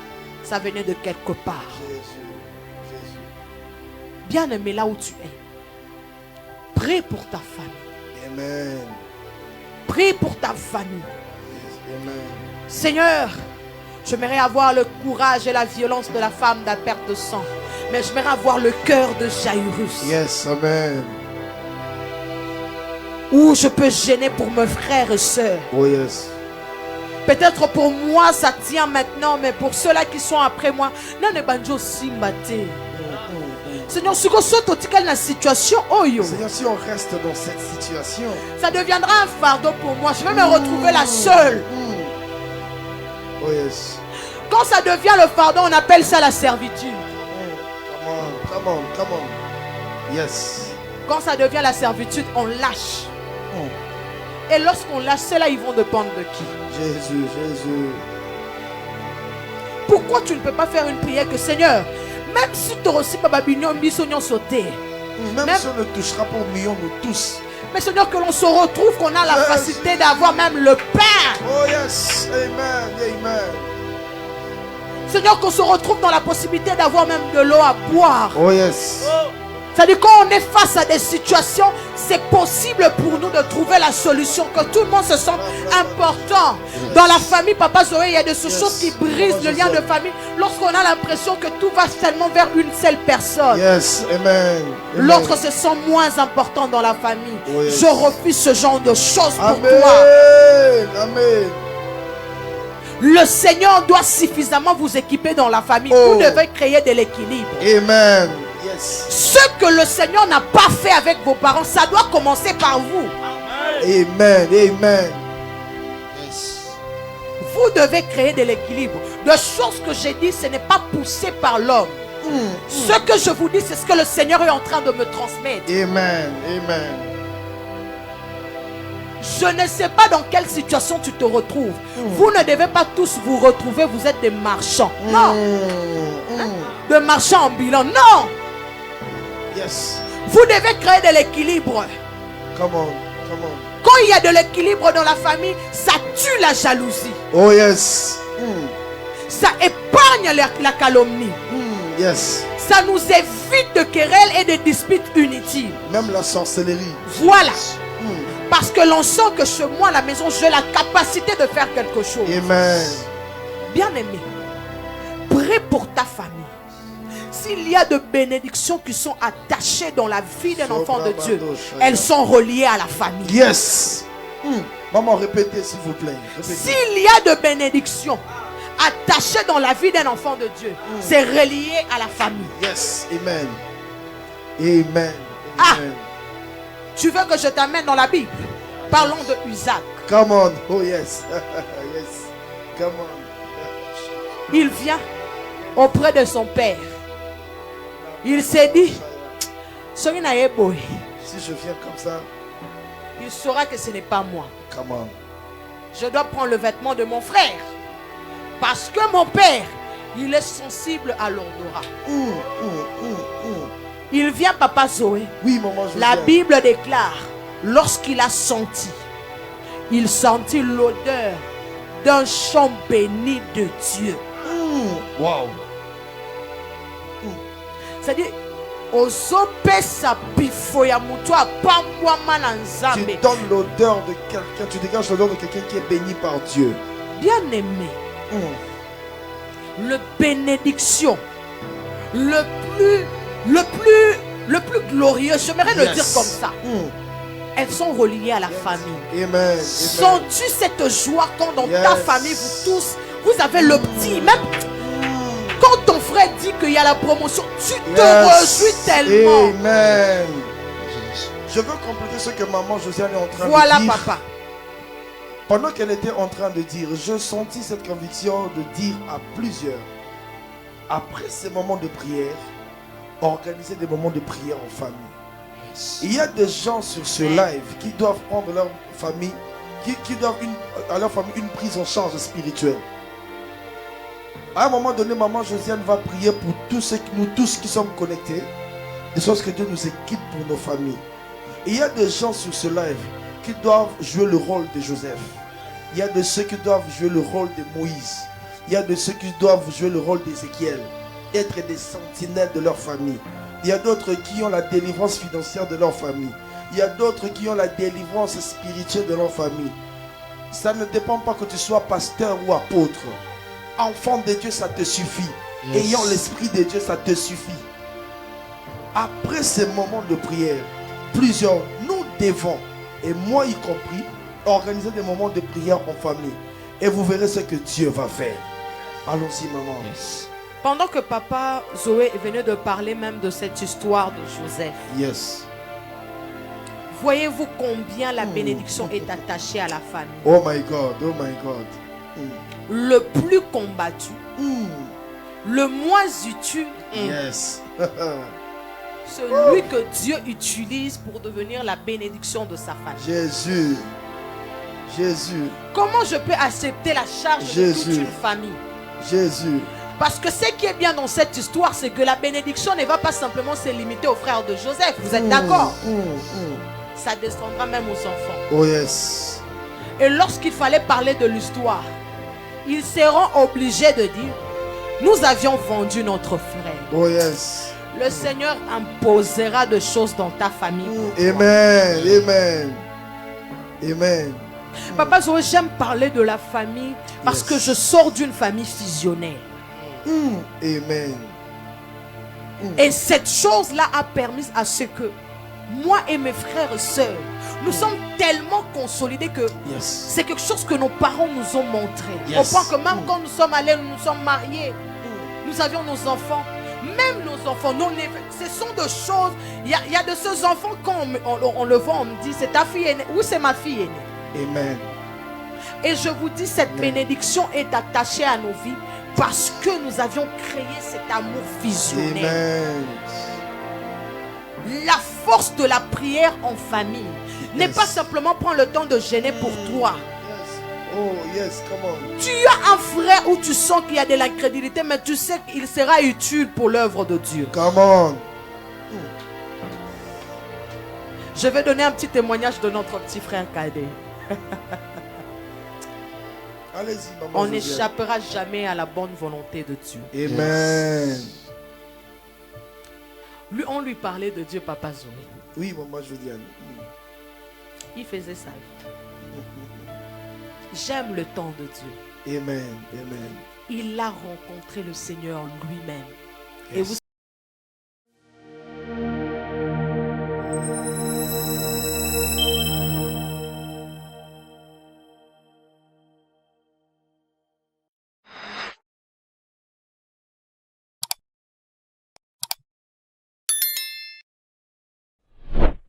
A: ça venait de quelque part.
B: Jésus.
A: Bien aimé là où tu es, prie pour ta famille.
B: Amen.
A: Prie pour ta famille.
B: Amen.
A: Seigneur, j'aimerais avoir le courage et la violence de la femme de la perte de sang, mais j'aimerais avoir le cœur de Jairus.
B: Yes, amen.
A: Où je peux gêner pour mes frères et sœurs.
B: Oh yes.
A: Peut-être pour moi ça tient maintenant, mais pour ceux-là qui sont après moi, Nane banjo simbate. Seigneur, si vous sautez dans la situation, oh yo,
B: Seigneur, si on reste dans cette situation,
A: ça deviendra un fardeau pour moi. Je vais me retrouver la seule.
B: oh yes.
A: Quand ça devient le fardeau, on appelle ça la servitude.
B: Come on. Yes.
A: Quand ça devient la servitude, on lâche. Et lorsqu'on lâche, ceux-là, ils vont dépendre de qui?
B: Jésus.
A: Pourquoi tu ne peux pas faire une prière que Seigneur, même si tu aussi pas babignon, misognon sauté,
B: Même si on ne touchera pas au million, nous tous.
A: mais Seigneur, que l'on se retrouve, qu'on a la facilité d'avoir même le pain.
B: Oh yes. Amen.
A: Seigneur, qu'on se retrouve dans la possibilité d'avoir même de l'eau à boire.
B: Oh yes.
A: C'est-à-dire quand on est face à des situations, c'est possible pour nous de trouver la solution, que tout le monde se sente important. Dans la famille, Papa Zoé, il y a de ces choses qui brisent le lien de famille lorsqu'on a l'impression que tout va seulement vers une seule personne.
B: Yes, amen.
A: L'autre se sent moins important dans la famille.
B: Oh, yes.
A: Je refuse ce genre de choses pour
B: Amen.
A: toi.
B: Amen.
A: Le Seigneur doit suffisamment vous équiper dans la famille.
B: Oh.
A: Vous devez créer de l'équilibre.
B: Amen. Yes.
A: Ce que le Seigneur n'a pas fait avec vos parents, ça doit commencer par vous.
B: Amen. Yes.
A: Vous devez créer de l'équilibre. Les choses que j'ai dit, ce n'est pas poussé par l'homme. Ce que je vous dis, c'est ce que le Seigneur est en train de me transmettre.
B: Amen.
A: Je ne sais pas dans quelle situation tu te retrouves. Vous ne devez pas tous vous retrouver, vous êtes des marchands. Non. Des marchands ambulants. Non.
B: Yes.
A: Vous devez créer de l'équilibre.
B: Come on.
A: Quand il y a de l'équilibre dans la famille, ça tue la jalousie.
B: Oh yes.
A: Ça épargne la calomnie.
B: Yes.
A: Ça nous évite de querelles et de disputes inutiles.
B: Même la sorcellerie.
A: Voilà. Parce que l'on sent que chez moi à la maison, j'ai la capacité de faire quelque chose.
B: Amen.
A: Bien aimé, prie pour ta famille. S'il y a de bénédictions qui sont attachées dans la vie d'un enfant de Dieu, elles sont reliées à la famille.
B: Yes. Maman, répétez s'il vous plaît. Répétez.
A: S'il y a de bénédictions attachées dans la vie d'un enfant de Dieu, c'est relié à la famille.
B: Yes. Amen. Amen.
A: Ah.
B: Amen.
A: Tu veux que je t'amène dans la Bible? Parlons de Isaac.
B: Come on. Oh yes. Yes. Come on.
A: Il vient auprès de son père. Il s'est dit,
B: Si je viens comme ça,
A: il saura que ce n'est pas moi.
B: come on.
A: Je dois prendre le vêtement de mon frère. Parce que mon père, il est sensible à l'odorat. Il vient, Papa Zoé.
B: Oui, maman, je
A: La
B: viens.
A: Bible déclare, lorsqu'il a senti, il sentit l'odeur d'un champ béni de Dieu.
B: Wow.
A: C'est-à-dire, ozopesa bifo ya mutu apambwama na
B: Tu
A: Nzambe.
B: donnes l'odeur de quelqu'un, tu dégages l'odeur de quelqu'un qui est béni par Dieu.
A: Bien-aimé, le bénédiction le plus glorieux, j'aimerais le dire comme ça. Elles sont reliées à la famille.
B: Amen.
A: Sens-tu cette joie quand dans ta famille, vous tous, vous avez le petit, même quand ton frère dit qu'il y a la promotion, tu te réjouis tellement.
B: Amen. Je veux compléter ce que maman Josiane est en train de dire.
A: Voilà, papa.
B: Pendant qu'elle était en train de dire, je sentis cette conviction de dire à plusieurs, après ces moments de prière, organiser des moments de prière en famille. Il y a des gens sur ce live qui doivent prendre leur famille, qui doivent à leur famille une prise en charge spirituelle. À un moment donné, maman Josiane va prier pour nous tous qui sommes connectés, de sorte que Dieu nous équipe pour nos familles. Et il y a des gens sur ce live qui doivent jouer le rôle de Joseph. Il y a de ceux qui doivent jouer le rôle de Moïse. Il y a de ceux qui doivent jouer le rôle d'Ézéchiel, être des sentinelles de leur famille. Il y a d'autres qui ont la délivrance financière de leur famille. Il y a d'autres qui ont la délivrance spirituelle de leur famille. Ça ne dépend pas que tu sois pasteur ou apôtre. Enfant de Dieu, ça te suffit. Ayant l'esprit de Dieu, ça te suffit. Après ces moments de prière, plusieurs, nous devons, et moi y compris, organiser des moments de prière en famille. Et vous verrez ce que Dieu va faire. Allons-y, maman.
A: Pendant que papa Zoé venait de parler même de cette histoire de Joseph.
B: Yes.
A: Voyez-vous combien la bénédiction est attachée à la famille.
B: Oh my God, oh my God.
A: Le plus combattu, le moins utile,
B: Yes.
A: celui que Dieu utilise pour devenir la bénédiction de sa famille.
B: Jésus. Jésus.
A: Comment je peux accepter la charge de toute une famille?
B: Jésus.
A: Parce que ce qui est bien dans cette histoire, c'est que la bénédiction ne va pas simplement se limiter aux frères de Joseph. Vous êtes d'accord? Ça descendra même aux enfants.
B: Oh yes.
A: Et lorsqu'il fallait parler de l'histoire, ils seront obligés de dire, nous avions vendu notre frère.
B: Oh yes.
A: Le Seigneur imposera des choses dans ta famille.
B: Amen. Amen. Amen.
A: Papa Zoé, j'aime parler de la famille parce que je sors d'une famille fusionnelle.
B: Amen.
A: Et cette chose-là a permis à ce que moi et mes frères et sœurs, nous sommes tellement consolidés que c'est quelque chose que nos parents nous ont montré. Au point que même quand nous sommes allés, nous nous sommes mariés, nous avions nos enfants. Même nos enfants, ce sont des choses. Il y a de ces enfants, quand on le voit, on me dit, c'est ta fille aînée ou c'est ma fille aînée.
B: Amen.
A: Et je vous dis, cette bénédiction est attachée à nos vies parce que nous avions créé cet amour fusionnel.
B: Amen.
A: La force de la prière en famille n'est pas simplement prendre le temps de gêner pour toi.
B: Oh yes, come on.
A: Tu as un frère où tu sens qu'il y a de l'incrédulité, mais tu sais qu'il sera utile pour l'œuvre de Dieu.
B: Come on.
A: Je vais donner un petit témoignage de notre petit frère cadet.
B: Allez-y, maman.
A: On n'échappera jamais à la bonne volonté de Dieu.
B: Amen.
A: Lui, on lui parlait de Dieu, papa Zoé.
B: Oui, maman Josiane.
A: Il faisait ça. J'aime le temps de Dieu.
B: Amen. Amen.
A: Il a rencontré le Seigneur lui-même. Et vous